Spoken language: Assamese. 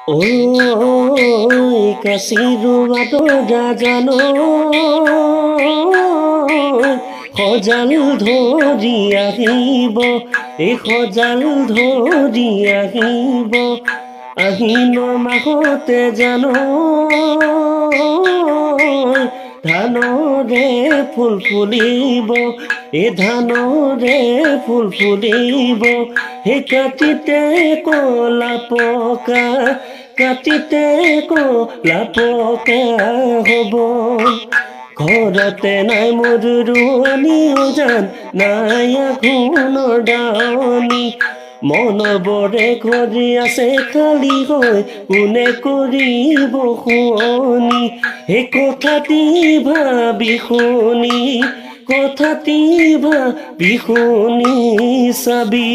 ঐ কাচিৰোৱা দৰা জানো সজাল ধৰি আহিব এই সজাল ধৰি আহিব আহিন মাহতে জানো ধানৰে ফুল ফুলিব এই ধানৰে ফুল ফুলিব সেই কাটিতে কলা পকা কাটিতে কলা পকা হ'ব ঘৰতে নাই মোৰ ৰোৱনী জান নাই আঘোণৰ দাৱনী মনবৰে ঘৰি আছে খালী হৈ কোনে কৰিব শুৱনি সেই কথাটি ভাবি শুনি কথাটি ভাবি শুনি চাবি